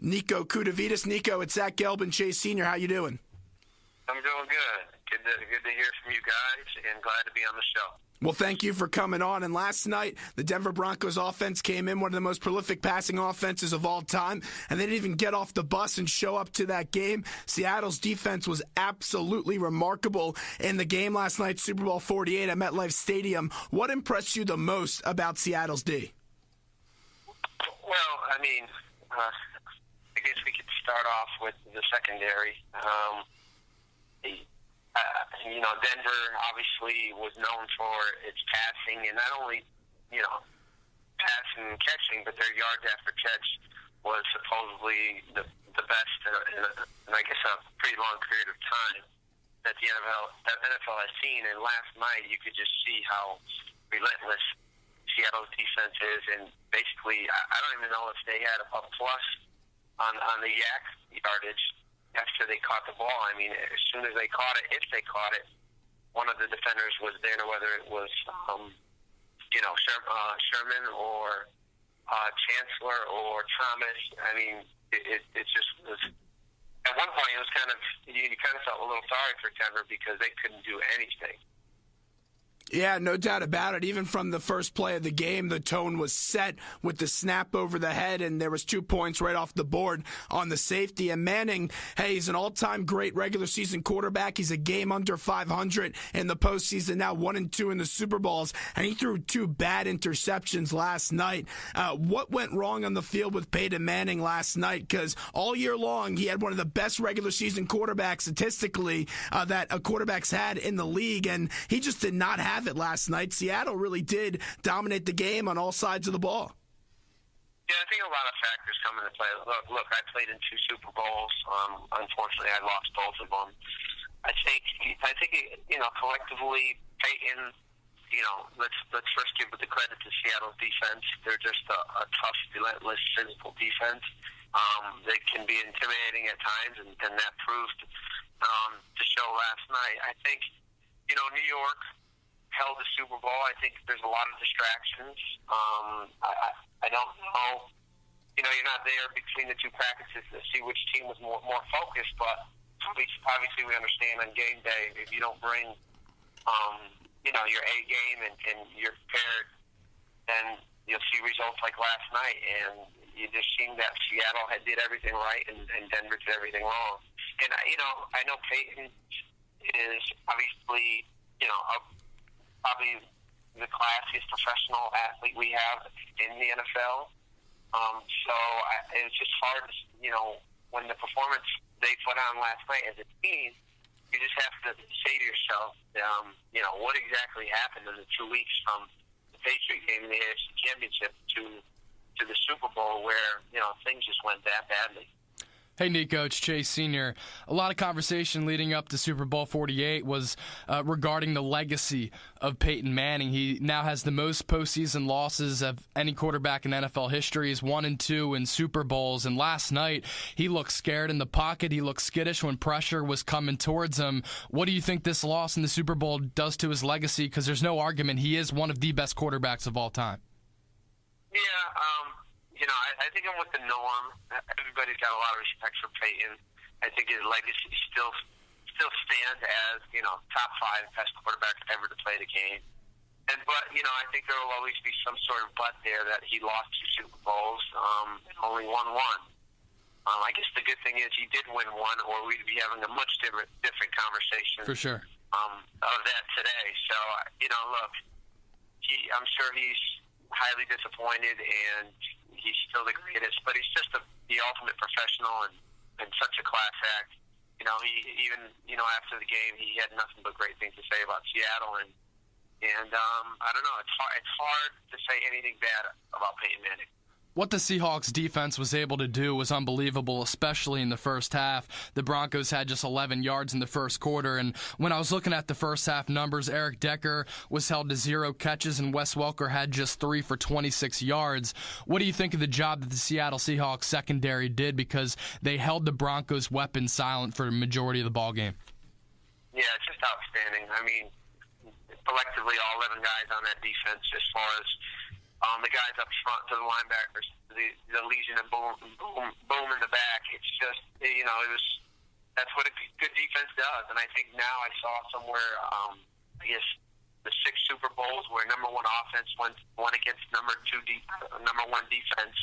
Niko Koutouvides. Niko, it's Zach Gelb and Chase Sr. How you doing? I'm doing good. Good to hear from you guys, and glad to be on the show. Well, thank you for coming on. And last night, the Denver Broncos offense came in, one of the most prolific passing offenses of all time, and they didn't even get off the bus and show up to that game. Seattle's defense was absolutely remarkable in the game last night, Super Bowl 48 at MetLife Stadium. What impressed you the most about Seattle's D? Well, I guess we could start off with the secondary. Denver obviously was known for its passing, and not only, passing and catching, but their yards after catch was supposedly the best in I guess a pretty long period of time that the NFL has seen. And last night, you could just see how relentless Seattle's defense is, and basically, I don't even know if they had a plus on the yak yardage after they caught the ball. I mean, as soon as they caught it, if they caught it, one of the defenders was there, whether it was, Sherman or Chancellor or Thomas. I mean, it just was. At one point, it was you kind of felt a little sorry for Denver because they couldn't do anything. Yeah, no doubt about it. Even from the first play of the game, the tone was set with the snap over the head, and there was 2 points right off the board on the safety. And Manning, hey, he's an all-time great regular season quarterback. He's a game under 500 in the postseason, now 1-2 in the Super Bowls, and he threw 2 bad interceptions last night. What went wrong on the field with Peyton Manning last night? Because all year long, he had one of the best regular season quarterbacks statistically that a quarterback's had in the league, and he just did not have it last night. Seattle really did dominate the game on all sides of the ball. Yeah, I think a lot of factors come into play. Look, I played in 2 Super Bowls. Unfortunately, I lost both of them. I think collectively, Peyton, let's first give the credit to Seattle's defense. They're just a tough, relentless, physical defense. They can be intimidating at times, and that proved to show last night. I think, New York held the Super Bowl. I think there's a lot of distractions. I don't know. You're not there between the 2 practices to see which team was more focused, but obviously we understand on game day, if you don't bring, your A game and you're prepared, then you'll see results like last night. And you just seen that Seattle did everything right and Denver did everything wrong. And, I know Peyton is obviously, probably the classiest professional athlete we have in the NFL. It's just hard, when the performance they put on last night as a team, you just have to say to yourself, what exactly happened in the 2 weeks from the Patriot game in the AFC Championship to the Super Bowl where, things just went that badly. Hey, Niko, it's Chase Sr. A lot of conversation leading up to Super Bowl 48 was regarding the legacy of Peyton Manning. He now has the most postseason losses of any quarterback in NFL history. He's 1-2 in Super Bowls. And last night, he looked scared in the pocket. He looked skittish when pressure was coming towards him. What do you think this loss in the Super Bowl does to his legacy? Because there's no argument he is one of the best quarterbacks of all time. Yeah, I think I'm with the norm. Everybody's got a lot of respect for Peyton. I think his legacy still stands as, top 5 best quarterback ever to play the game. But I think there will always be some sort of but there that he lost 2 Super Bowls and only won 1. I guess the good thing is he did win 1, or we'd be having a much different conversation. For sure. Of that today. So, look, I'm sure he's highly disappointed, and he's still the greatest, but he's just the ultimate professional and such a class act. He even after the game, he had nothing but great things to say about Seattle, and I don't know, it's hard to say anything bad about Peyton Manning. What the Seahawks defense was able to do was unbelievable, especially in the first half. The Broncos had just 11 yards in the first quarter, and when I was looking at the first half numbers, Eric Decker was held to 0 catches, and Wes Welker had just 3 for 26 yards. What do you think of the job that the Seattle Seahawks secondary did, because they held the Broncos' weapons silent for the majority of the ball game? Yeah, it's just outstanding. I mean, collectively, all 11 guys on that defense, as far as the guys up front to the linebackers, the Legion of boom in the back. that's what a good defense does. And I think now I saw somewhere, I guess, the 6 Super Bowls where number 1 offense won against number 1 defense.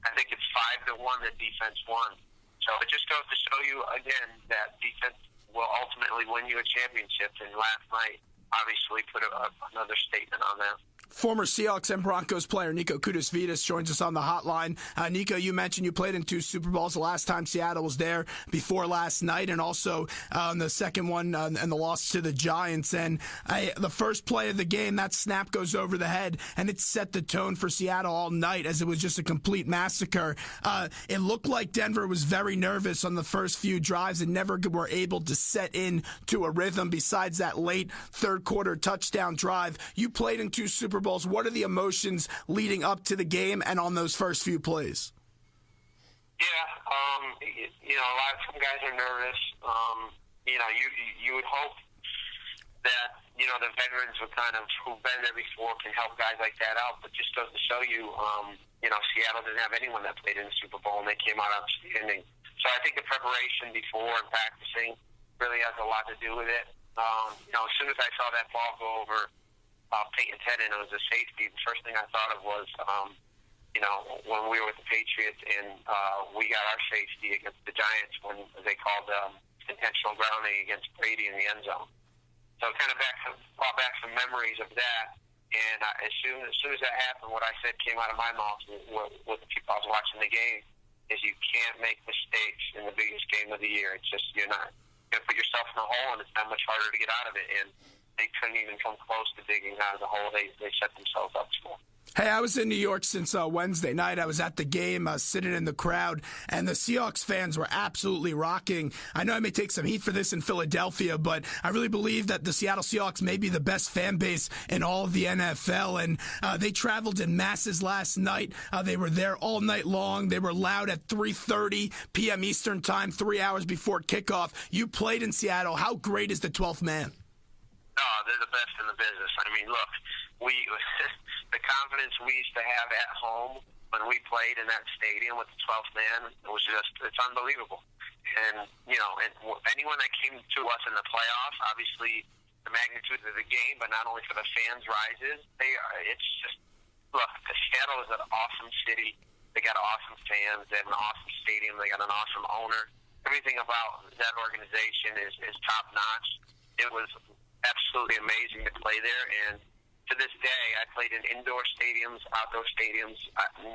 I think it's 5-1 that defense won. So it just goes to show you again that defense will ultimately win you a championship. And last night, obviously, put another statement on that. Former Seahawks and Broncos player Niko Koutouvides joins us on the hotline. Niko, you mentioned you played in 2 Super Bowls. The last time Seattle was there before last night, and also the second one and the loss to the Giants. And the first play of the game, that snap goes over the head, and it set the tone for Seattle all night as it was just a complete massacre. It looked like Denver was very nervous on the first few drives and never were able to set in to a rhythm besides that late third quarter touchdown drive. You played in 2 Super Bowls. What are the emotions leading up to the game and on those first few plays? Yeah, some guys are nervous. You would hope that the veterans who've been there before can help guys like that out. But just goes to show you, Seattle didn't have anyone that played in the Super Bowl, and they came out outstanding. So I think the preparation before and practicing really has a lot to do with it. As soon as I saw that ball go over Peyton's head and it was a safety, the first thing I thought of was, when we were with the Patriots and we got our safety against the Giants when they called intentional grounding against Brady in the end zone. So it kind of brought back some memories of that. And as soon as that happened, what I said came out of my mouth with the people I was watching the game is you can't make mistakes in the biggest game of the year. It's just you're not going to put yourself in a hole, and it's that much harder to get out of it. And they couldn't even come close to digging out of the hole they set themselves up for. Hey, I was in New York since Wednesday night. I was at the game, sitting in the crowd, and the Seahawks fans were absolutely rocking. I know I may take some heat for this in Philadelphia, but I really believe that the Seattle Seahawks may be the best fan base in all of the NFL, and they traveled in masses last night. They were there all night long. They were loud at 3:30 p.m. Eastern Time, 3 hours before kickoff. You played in Seattle. How great is the 12th man? Oh, they're the best in the business. I mean, look, the confidence we used to have at home when we played in that stadium with the 12th man, it's unbelievable. And, anyone that came to us in the playoffs, obviously the magnitude of the game, but not only for the fans rises, look, Seattle is an awesome city. They got awesome fans. They have an awesome stadium. They got an awesome owner. Everything about that organization is top notch. It was absolutely amazing to play there, and to this day, I played in indoor stadiums, outdoor stadiums.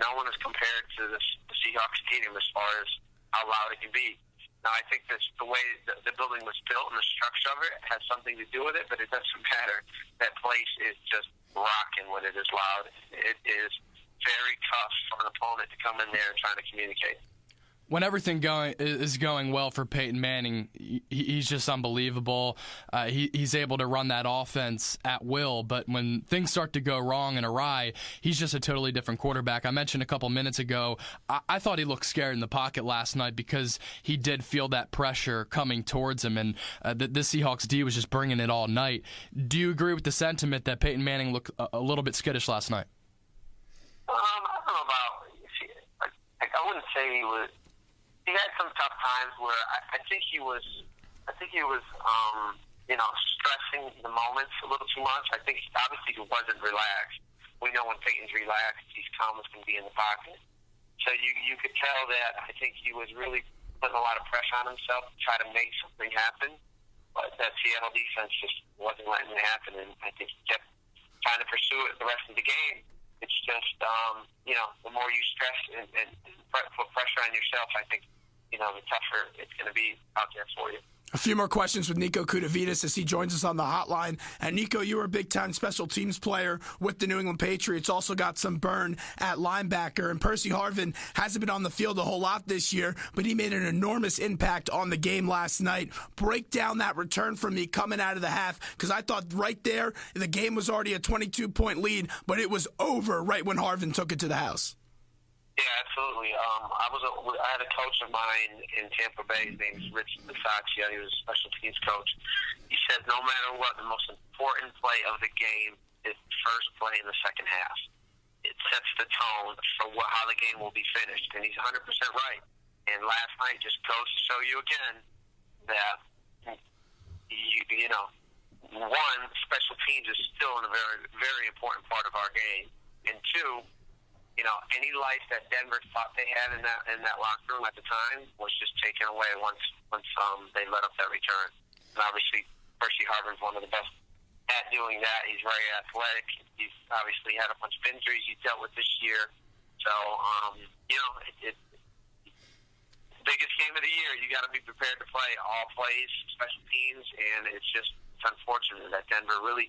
No one is compared to the Seahawks stadium as far as how loud it can be. Now, I think that's the way the building was built and the structure of it has something to do with it, but it doesn't matter. That place is just rocking when it is loud. It is very tough for an opponent to come in there and try to communicate. When everything is going well for Peyton Manning, he's just unbelievable. He's able to run that offense at will, but when things start to go wrong and awry, he's just a totally different quarterback. I mentioned a couple minutes ago, I thought he looked scared in the pocket last night because he did feel that pressure coming towards him, and the Seahawks D was just bringing it all night. Do you agree with the sentiment that Peyton Manning looked a little bit skittish last night? I don't know about. I wouldn't say he was. He had some tough times where I think he was, stressing the moments a little too much. I think obviously he wasn't relaxed. We know when Peyton's relaxed, he's calm as can be in the pocket. So you could tell that I think he was really putting a lot of pressure on himself to try to make something happen. But that Seattle defense just wasn't letting it happen, and I think he kept trying to pursue it the rest of the game. It's just, the more you stress and put pressure on yourself, I think, the tougher it's going to be out there for you. A few more questions with Niko Koutouvides as he joins us on the hotline. And Niko, you were a big-time special teams player with the New England Patriots. Also got some burn at linebacker. And Percy Harvin hasn't been on the field a whole lot this year, but he made an enormous impact on the game last night. Break down that return for me coming out of the half, because I thought right there the game was already a 22-point lead, but it was over right when Harvin took it to the house. Yeah, absolutely. I had a coach of mine in Tampa Bay. His name is Rich Bisaccia. He was a special teams coach. He said no matter what, the most important play of the game is the first play in the second half. It sets the tone for how the game will be finished, and he's 100% right. And last night just goes to show you again that, you know, one, special teams is still a very, very important part of our game. And two, you know, any life that Denver thought they had in that locker room at the time was just taken away once they let up that return. And obviously, Percy Harvin's one of the best at doing that. He's very athletic. He's obviously had a bunch of injuries he's dealt with this year. So, you know, it's biggest game of the year. You got to be prepared to play all plays, special teams, and it's unfortunate that Denver really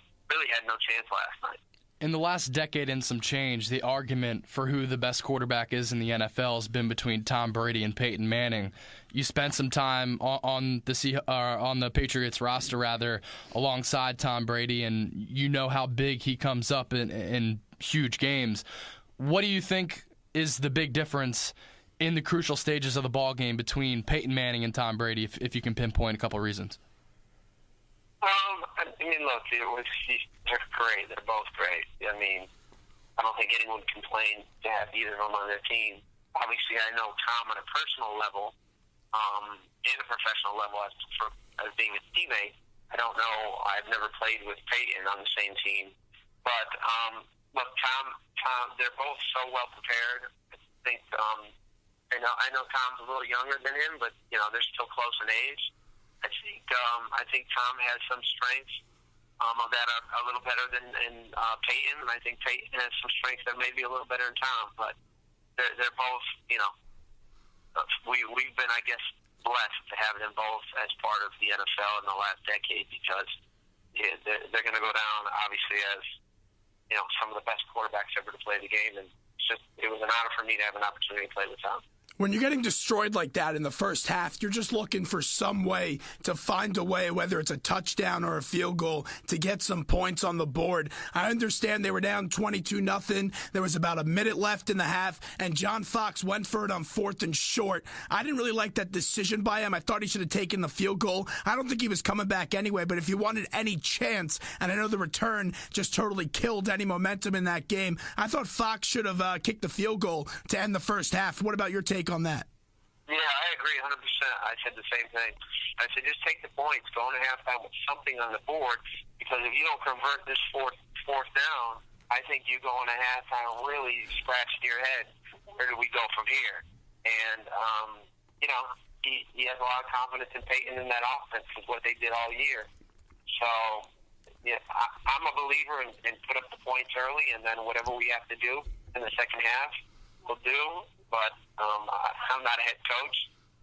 had no chance last night. In the last decade and some change, the argument for who the best quarterback is in the NFL has been between Tom Brady and Peyton Manning. You spent some time on the Patriots roster, alongside Tom Brady, and you know how big he comes up in huge games. What do you think is the big difference in the crucial stages of the ball game between Peyton Manning and Tom Brady, if you can pinpoint a couple of reasons? I mean, look, they're great. They're both great. I mean, I don't think anyone can complain to have either of them on their team. Obviously, I know Tom on a personal level and a professional level as being a teammate. I don't know. I've never played with Peyton on the same team. But, look, Tom, they're both so well prepared. I think I know Tom's a little younger than him, but, you know, they're still close in age. I think Tom has some strengths that are a little better than Peyton, and I think Peyton has some strengths that may be a little better than Tom. But they're both, you know, we've been, I guess, blessed to have them both as part of the NFL in the last decade because they're going to go down, obviously, as, you know, some of the best quarterbacks ever to play the game, and it was an honor for me to have an opportunity to play with Tom. When you're getting destroyed like that in the first half, you're just looking for some way to find a way, whether it's a touchdown or a field goal, to get some points on the board. I understand they were down 22-0. There was about a minute left in the half, and John Fox went for it on 4th and short. I didn't really like that decision by him. I thought he should have taken the field goal. I don't think he was coming back anyway, but if you wanted any chance, and I know the return just totally killed any momentum in that game, I thought Fox should have kicked the field goal to end the first half. What about your take on that? Yeah, I agree 100%. I said the same thing. I said just take the points, go into halftime with something on the board, because if you don't convert this fourth down, I think you go into halftime really scratching your head. Where do we go from here? And, you know, he has a lot of confidence in Peyton in that offense with what they did all year. So, yeah, I'm a believer in put up the points early, and then whatever we have to do in the second half, we'll do. But I'm not a head coach.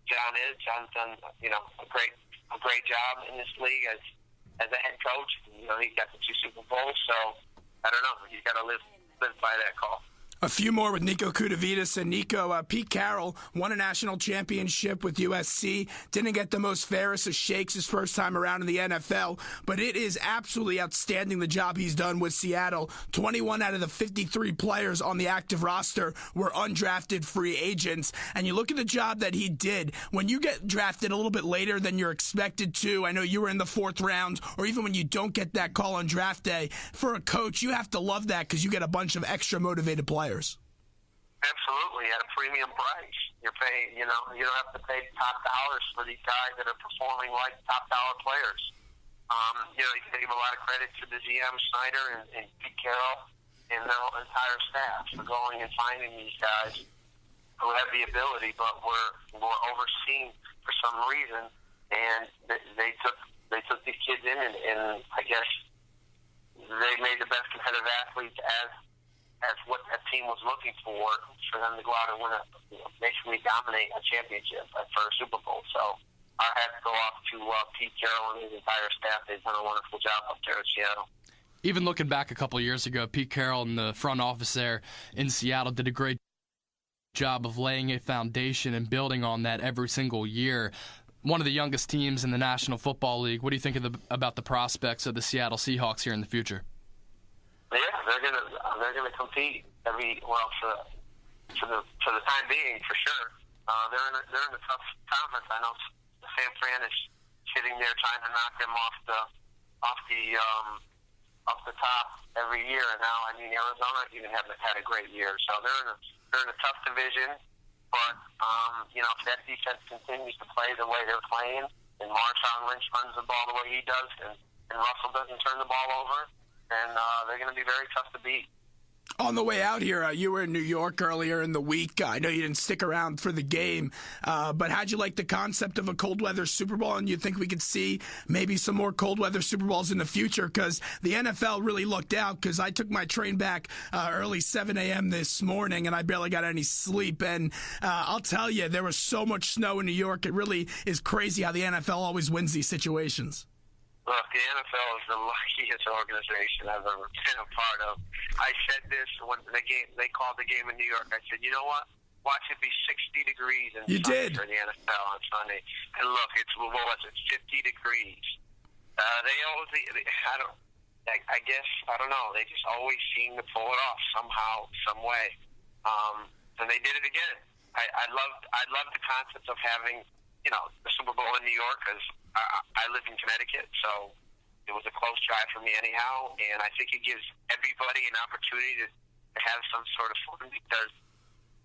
John is. John's done, you know, a great job in this league as a head coach. You know, he's got the 2 Super Bowls, so I don't know. He's got to live by that call. A few more with Niko Koutouvides. And Niko, Pete Carroll won a national championship with USC. Didn't get the most fairest of shakes his first time around in the NFL, but it is absolutely outstanding the job he's done with Seattle. 21 out of the 53 players on the active roster were undrafted free agents. And you look at the job that he did. When you get drafted a little bit later than you're expected to, I know you were in the 4th round, or even when you don't get that call on draft day, for a coach, you have to love that because you get a bunch of extra motivated players. Absolutely, at a premium price. You're paying, you know, you don't have to pay top dollars for these guys that are performing like top dollar players. You know, you can give a lot of credit to the GM Snyder and Pete Carroll and their entire staff for going and finding these guys who have the ability, but were overseen for some reason, and they took these kids in, and I guess they made the best competitive athletes as what that team was looking for them to go out and win basically dominate a championship for a Super Bowl. So our hats go off to Pete Carroll and his entire staff. They've done a wonderful job up there at Seattle. Even looking back a couple of years ago, Pete Carroll and the front office there in Seattle did a great job of laying a foundation and building on that every single year. One of the youngest teams in the National Football League. What do you think about the prospects of the Seattle Seahawks here in the future? Yeah, they're gonna compete for the time being, for sure. They're in a tough conference. I know San Fran is sitting there trying to knock them off the top every year. And now, I mean, Arizona even haven't had a great year, so they're in a tough division. But, if that defense continues to play the way they're playing, and Marshawn Lynch runs the ball the way he does, and Russell doesn't turn the ball over, then they're going to be very tough to beat. On the way out here, you were in New York earlier in the week. I know you didn't stick around for the game, but how'd you like the concept of a cold weather Super Bowl? And you think we could see maybe some more cold weather Super Bowls in the future? Because the NFL really looked out, because I took my train back early 7 a.m. this morning, and I barely got any sleep. And I'll tell you, there was so much snow in New York. It really is crazy how the NFL always wins these situations. Look, the NFL is the luckiest organization I've ever been a part of. I said this when they called the game in New York. I said, you know what? Watch it be 60 degrees and sunny for the NFL on Sunday. And look, what was it, 50 degrees. They always, I guess, I don't know. They just always seem to pull it off somehow, some way. And they did it again. I love the concept of having, the Super Bowl in New York, because I live in Connecticut, so it was a close drive for me anyhow, and I think it gives everybody an opportunity to have some sort of fun, because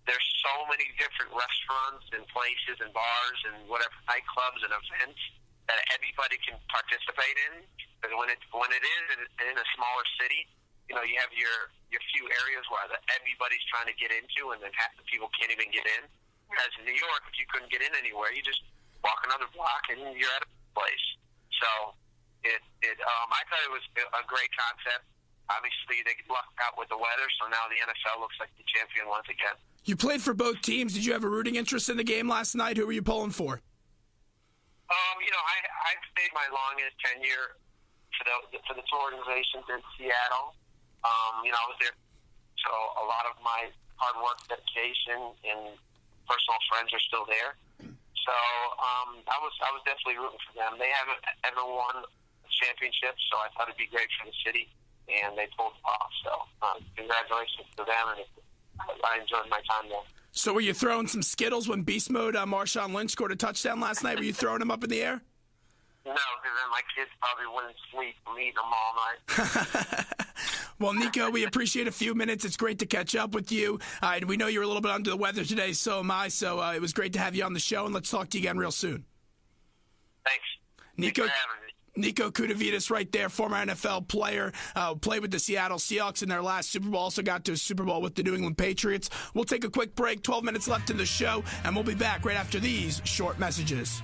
there's so many different restaurants and places and bars and whatever, nightclubs and events that everybody can participate in. Because when it is in a smaller city, you have your few areas where everybody's trying to get into, and then half the people can't even get in. Whereas in New York, if you couldn't get in anywhere, you just walk another block and you're at a place. So I thought it was a great concept. Obviously, they lucked out with the weather, so now the NFL looks like the champion once again. You played for both teams. Did you have a rooting interest in the game last night? Who were you pulling for? I've stayed my longest tenure for the two organizations in Seattle. I was there, so a lot of my hard work, dedication, and personal friends are still there. So I was definitely rooting for them. They haven't ever won a championship, so I thought it'd be great for the city, and they pulled it off. So congratulations to them, and I enjoyed my time there. So were you throwing some Skittles when Beast Mode Marshawn Lynch scored a touchdown last night? Were you throwing them up in the air? No, because then my kids probably wouldn't sleep from eating them all night. Well, Niko, we appreciate a few minutes. It's great to catch up with you. We know you're a little bit under the weather today, so am I. So it was great to have you on the show, and let's talk to you again real soon. Thanks. Niko Koutouvides right there, former NFL player, played with the Seattle Seahawks in their last Super Bowl, also got to a Super Bowl with the New England Patriots. We'll take a quick break, 12 minutes left in the show, and we'll be back right after these short messages.